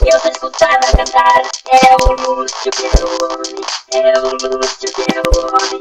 Eu sou escutada cantar, é o Lúcio que é o homem, é o Lúcio que é o homem.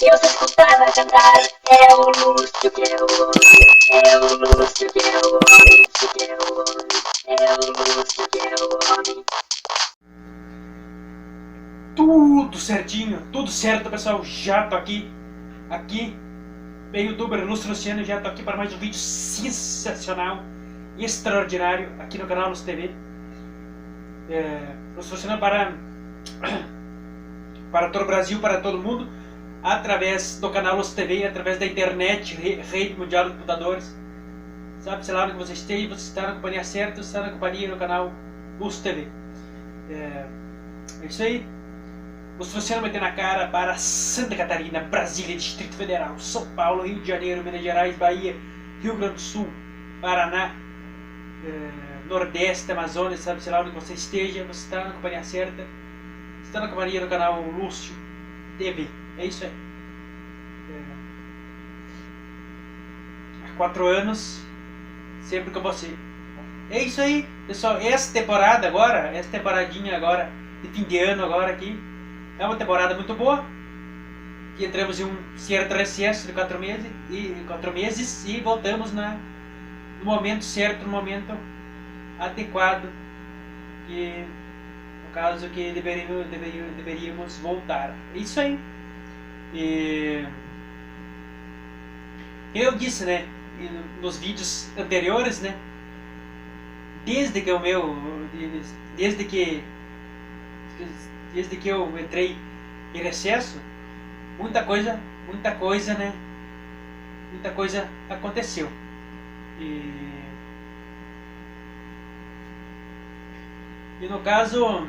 Eu sou escutada cantar, é o Lúcio que é o homem, é o Lúcio que é o homem, que é o homem, é o Lúcio que é o homem. Tudo certinho, tudo certo, pessoal. Já tô aqui, bem youtuber Lúcio Luciano, já tô aqui para mais um vídeo sensacional e extraordinário aqui no canal Lúcio TV. Lúcio Luciano para todo o Brasil, para todo mundo, através do canal Lúcio TV, através da internet, rede mundial de computadores. Sabe, sei lá onde você esteja, você está na companhia certa, você está na companhia no canal Lúcio TV. É isso aí. Lúcio Luciano metendo a cara para Santa Catarina, Brasília, Distrito Federal, São Paulo, Rio de Janeiro, Minas Gerais, Bahia, Rio Grande do Sul, Paraná, Nordeste, Amazônia, sabe, sei lá onde você esteja, você está na companhia certa, você está na companhia do canal Lúcio TV, é isso aí. Há 4 anos, sempre com você. É isso aí, pessoal, essa temporadinha agora, de fim de ano agora aqui, é uma temporada muito boa, que entramos em um certo recesso de 4 meses e voltamos no momento certo, no momento adequado, que no caso que deveríamos voltar. É isso aí. E eu disse, né, nos vídeos anteriores, né, desde que eu entrei em recesso, muita coisa, né? Muita coisa aconteceu. E no caso,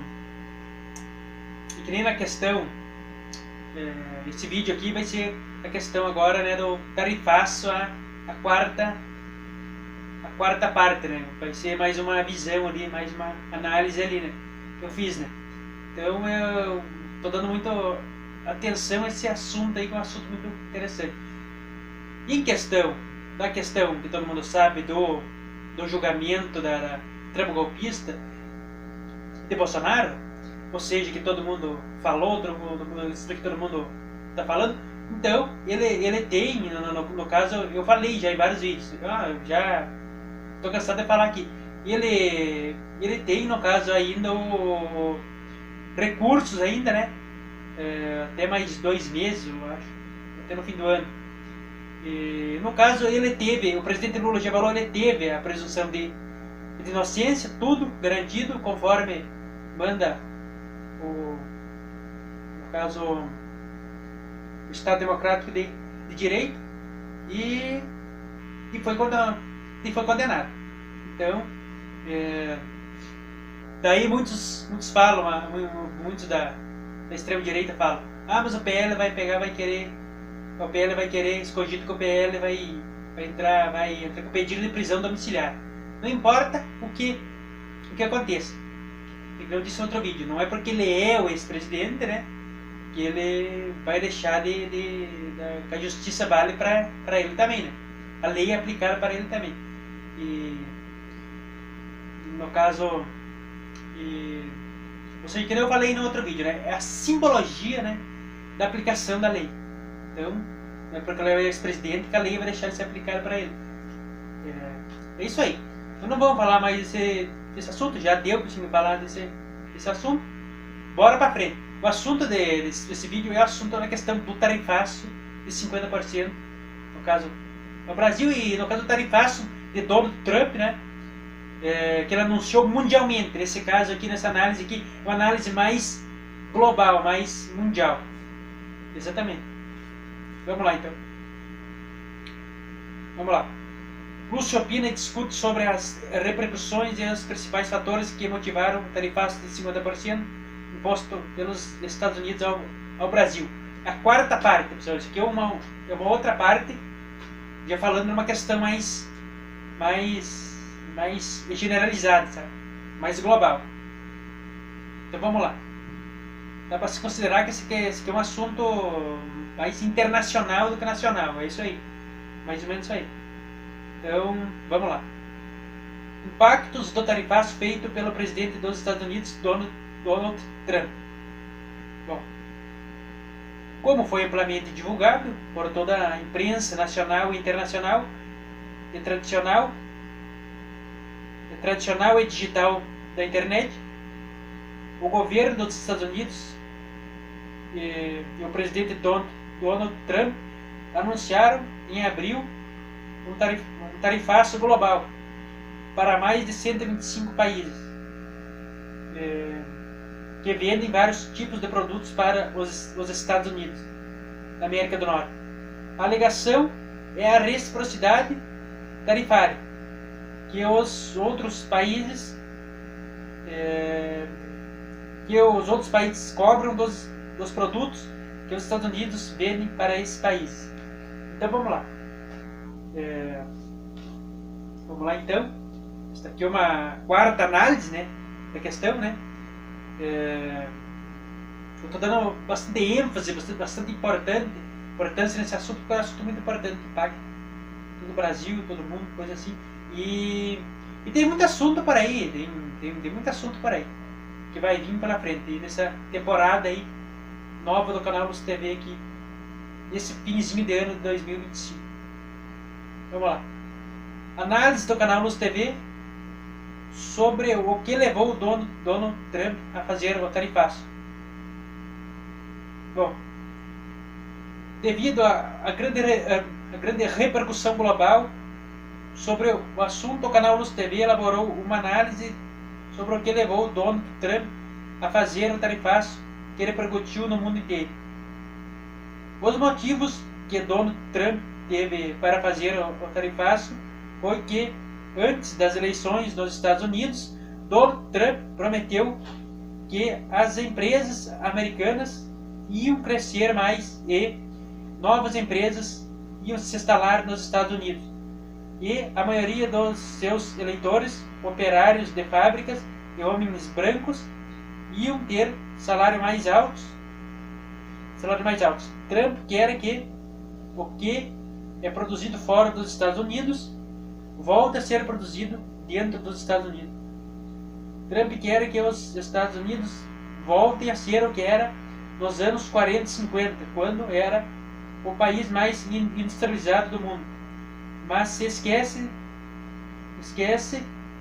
que nem na questão, esse vídeo aqui vai ser a questão agora, né, do tarifaço, a quarta parte, né? Vai ser mais uma visão ali, mais uma análise ali, né, que eu fiz, né? Então eu tô dando muito atenção a esse assunto aí, que é um assunto muito interessante. E em questão que todo mundo sabe do julgamento da trama golpista de Bolsonaro, ou seja, que todo mundo falou, que todo mundo tá falando, então ele tem, no caso, eu falei já em vários vídeos, já tô cansado de falar aqui, ele tem, no caso, ainda recursos ainda, né? Até mais 2 meses, eu acho, até no fim do ano. E, no caso, o presidente Lula já falou, ele teve a presunção de inocência, tudo garantido, conforme manda no caso, o Estado Democrático de Direito, e foi condenado. Então, daí muitos falam, muitos da extrema direita falam, mas o PL vai querer, escondido que o PL vai entrar com pedido de prisão domiciliar. Não importa o que aconteça. Eu disse em outro vídeo, não é porque ele é o ex-presidente, né, que ele vai deixar que a justiça vale para ele também, né? A lei é aplicada para ele também. E no caso, ou seja, que eu falei no outro vídeo, né, é a simbologia, né, da aplicação da lei. Então, não é porque ele é ex-presidente que a lei vai deixar de ser aplicada para ele. É isso aí. Então não vamos falar mais desse assunto, já deu para me falar desse assunto. Bora para frente. O assunto desse vídeo é o assunto na questão do tarifaço de 50%, no caso no Brasil, e no caso do tarifaço de Donald Trump, né, que ele anunciou mundialmente. Nesse caso aqui, nessa análise aqui, uma análise mais global, mais mundial. Exatamente. Vamos lá então. Vamos lá. Lúcio opina e discute sobre as repercussões e os principais fatores que motivaram o tarifaço de 50% imposto pelos Estados Unidos ao Brasil. A quarta parte, pessoal, isso aqui é uma outra parte, já falando numa questão mais generalizada, sabe? Mais global. Então vamos lá. Dá para se considerar que esse aqui é um assunto mais internacional do que nacional, é isso aí. Mais ou menos isso aí. Então, vamos lá. Impactos do tarifaço feito pelo presidente dos Estados Unidos, Donald Trump. Bom, como foi amplamente divulgado por toda a imprensa nacional e internacional, tradicional e digital da internet, o governo dos Estados Unidos e o presidente Donald Trump anunciaram em abril um tarifaço global para mais de 125 países que vendem vários tipos de produtos para os Estados Unidos da América do Norte. A alegação é a reciprocidade tarifária que os outros países cobram dos produtos que os Estados Unidos vendem para esses países. Então vamos lá. Vamos lá então. Esta aqui é uma quarta análise, né, da questão, né. Eu estou dando bastante ênfase, bastante importância nesse assunto, porque é um assunto muito importante que impacta todo o Brasil, todo mundo, coisa assim. E tem muito assunto por aí, tem muito assunto por aí que vai vir pela frente. E nessa temporada aí nova do canal Luz TV aqui, nesse finzinho de ano de 2025. Vamos lá. Análise do canal Luz TV sobre o que levou o Donald Trump a fazer o tarifaço. Bom, devido à grande repercussão global sobre o assunto, o canal Luz TV elaborou uma análise sobre o que levou o Donald Trump a fazer o tarifaço que repercutiu no mundo inteiro. Os motivos que Donald Trump teve para fazer o tarifaço foi que, antes das eleições nos Estados Unidos, Donald Trump prometeu que as empresas americanas iam crescer mais e novas empresas iam se instalar nos Estados Unidos. E a maioria dos seus eleitores, operários de fábricas e homens brancos, iam ter salários mais altos. Trump quer que o que é produzido fora dos Estados Unidos volte a ser produzido dentro dos Estados Unidos. Trump quer que os Estados Unidos voltem a ser o que era nos anos 40 e 50, quando era o país mais industrializado do mundo. Mas se esquece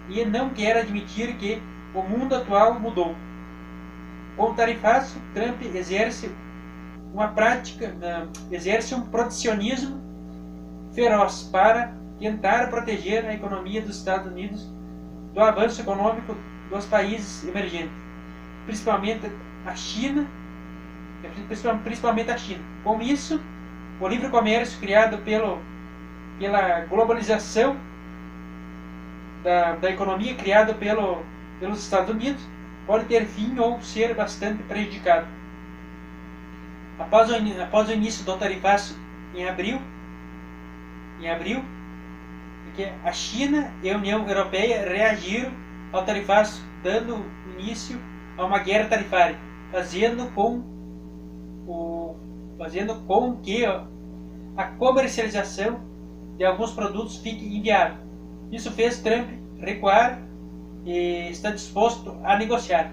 e não quer admitir que o mundo atual mudou. Com o tarifaço, Trump exerce um protecionismo feroz para tentar proteger a economia dos Estados Unidos do avanço econômico dos países emergentes, principalmente a China. Com isso, o livre comércio criado pela globalização da economia criada pelos Estados Unidos pode ter fim ou ser bastante prejudicado. Após o início do tarifaço em abril, a China e a União Europeia reagiram ao tarifaço, dando início a uma guerra tarifária, fazendo com que a comercialização de alguns produtos fique inviável. Isso fez Trump recuar e está disposto a negociar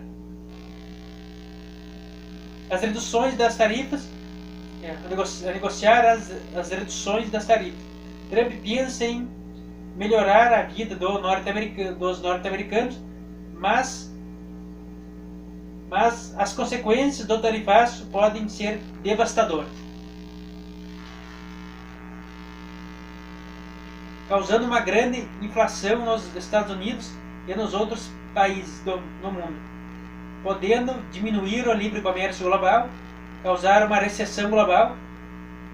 as reduções das tarifas, as reduções das tarifas. Trump pensa em melhorar a vida dos norte-americanos, mas as consequências do tarifaço podem ser devastadoras, causando uma grande inflação nos Estados Unidos e nos outros países no mundo, podendo diminuir o livre comércio global, causar uma recessão global.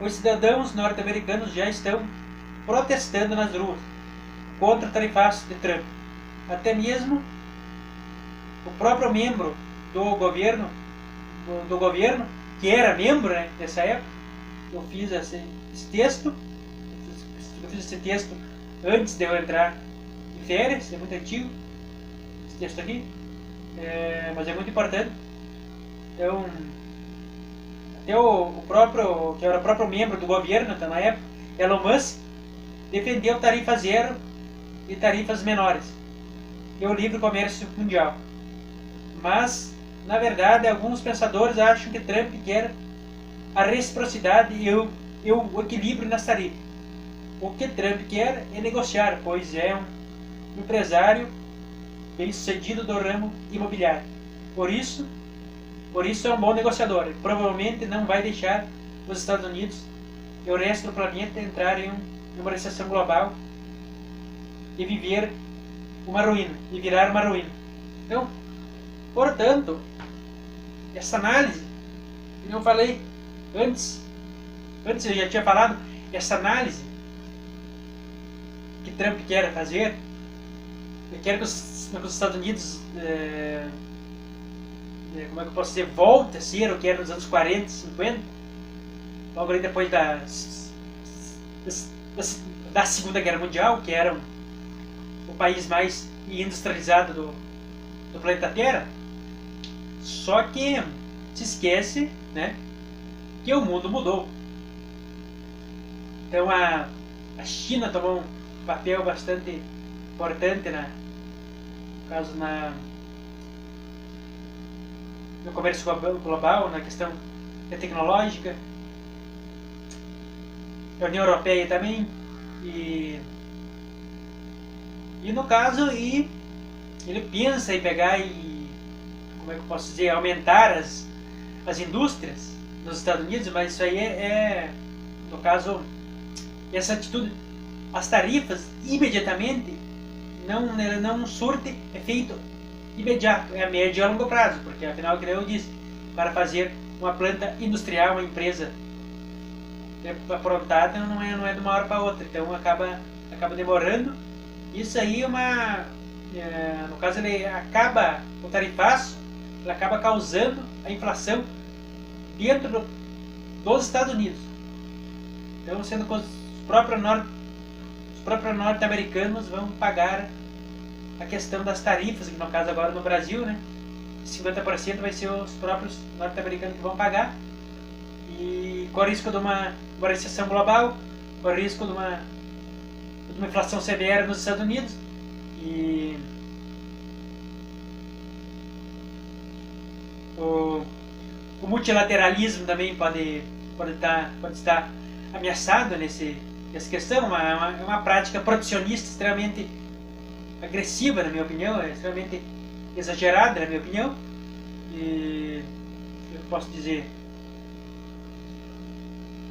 Os cidadãos norte-americanos já estão protestando nas ruas contra o tarifaço de Trump. Até mesmo o próprio membro do governo, que era membro, né, nessa época. Eu fiz esse texto antes de eu entrar em férias, é muito antigo esse texto aqui, mas é muito importante. Então, até que era o próprio membro do governo na época, Elon Musk, defendeu tarifa zero e tarifas menores. e o livre comércio mundial. Mas, na verdade, alguns pensadores acham que Trump quer a reciprocidade e o equilíbrio nas tarifas. O que Trump quer é negociar, pois é um empresário bem-sucedido do ramo imobiliário. Por isso é um bom negociador. Ele provavelmente não vai deixar os Estados Unidos e o resto do planeta entrar em uma recessão global e viver uma ruína, e virar uma ruína. Então, portanto, essa análise, como eu falei antes eu já tinha falado, essa análise que Trump quer fazer, ele quer que os Estados Unidos, como é que eu posso dizer, volte a ser o que era nos anos 40, 50, logo ali depois da Segunda Guerra Mundial, que era o país mais industrializado do planeta Terra. Só que se esquece, né, que o mundo mudou. Então a China tomou um papel bastante importante no comércio global, na questão tecnológica. A União Europeia também. E no caso, ele pensa em pegar e, como é que eu posso dizer, aumentar as indústrias nos Estados Unidos, mas isso aí no caso, essa atitude, as tarifas imediatamente não surte efeito imediato, é a médio e a longo prazo, porque afinal, como eu disse, para fazer uma planta industrial, uma empresa aprontada não é de uma hora para outra, então acaba demorando. Isso aí no caso, o tarifaço, ele acaba causando a inflação dentro dos Estados Unidos. Então, sendo que os próprios norte-americanos vão pagar a questão das tarifas, que no caso agora no Brasil, né, 50% vai ser os próprios norte-americanos que vão pagar, e com o risco de uma recessão global, com o risco de uma inflação severa nos Estados Unidos, e o multilateralismo também pode estar ameaçado nessa questão. É uma prática protecionista extremamente agressiva, na minha opinião, é extremamente exagerada, na minha opinião, e eu posso dizer,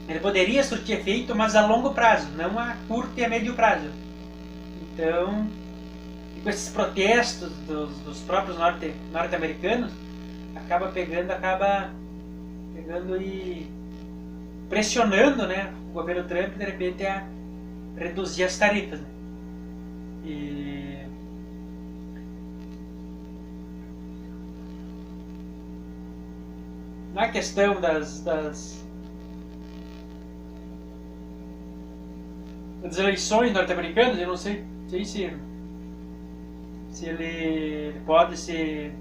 ele poderia surtir efeito, mas a longo prazo, não a curto e a médio prazo. Então, e com esses protestos dos próprios norte-americanos, acaba pegando e pressionando, né, o governo Trump, de repente, a reduzir as tarifas, né? E na questão das eleições norte-americanas, eu não sei se ele pode se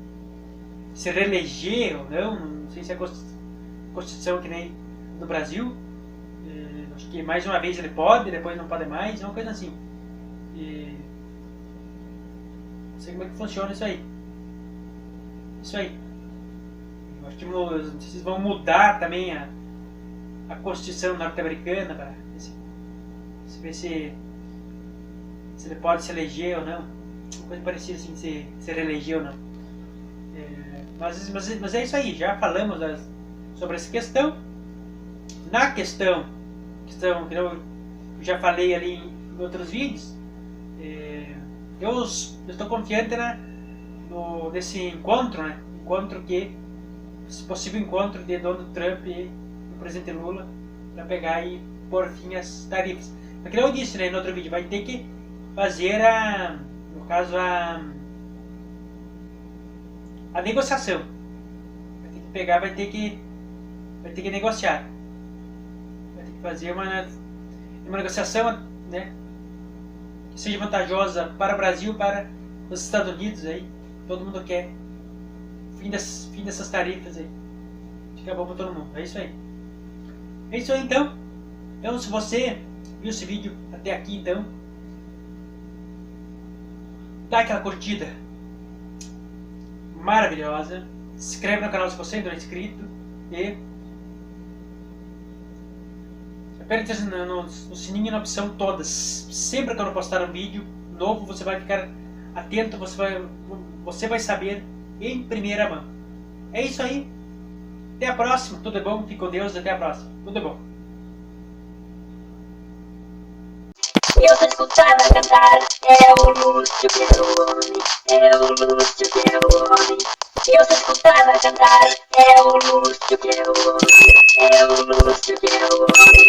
reeleger ou não sei se é a Constituição que nem no Brasil. Acho que mais uma vez ele pode, depois não pode mais, é uma coisa assim. Não sei como é que funciona isso aí. Eu acho que vocês vão mudar também a Constituição norte-americana para ver se ele pode se eleger ou não. Uma coisa parecida assim, se reeleger ou não. Mas é isso aí, já falamos sobre essa questão. Na questão que eu já falei ali em outros vídeos, eu estou confiante nesse encontro, né? Esse possível encontro de Donald Trump e o presidente Lula, para pegar e pôr fim às tarifas. Porque eu disse, né, no outro vídeo, vai ter que fazer a negociação. Vai ter que pegar, vai ter que negociar. Vai ter que fazer uma negociação, né, que seja vantajosa para o Brasil, para os Estados Unidos aí. Todo mundo quer fim dessas tarifas aí. Fica bom para todo mundo. É isso aí. É isso aí, então. Então, se você viu esse vídeo até aqui, então, dá aquela curtida maravilhosa, se inscreve no canal se você ainda não é inscrito e aperte no sininho na opção todas. Sempre que eu postar um vídeo novo você vai ficar atento, você vai saber em primeira mão. É isso aí, até a próxima, tudo é bom, fique com Deus, até a próxima, tudo é bom. Eu tô escutando a cantar, é o Lúcio Peroni, é o Lúcio Peroni. Eu tô escutando a cantar, é o Lúcio Peroni, é o Lúcio Peroni.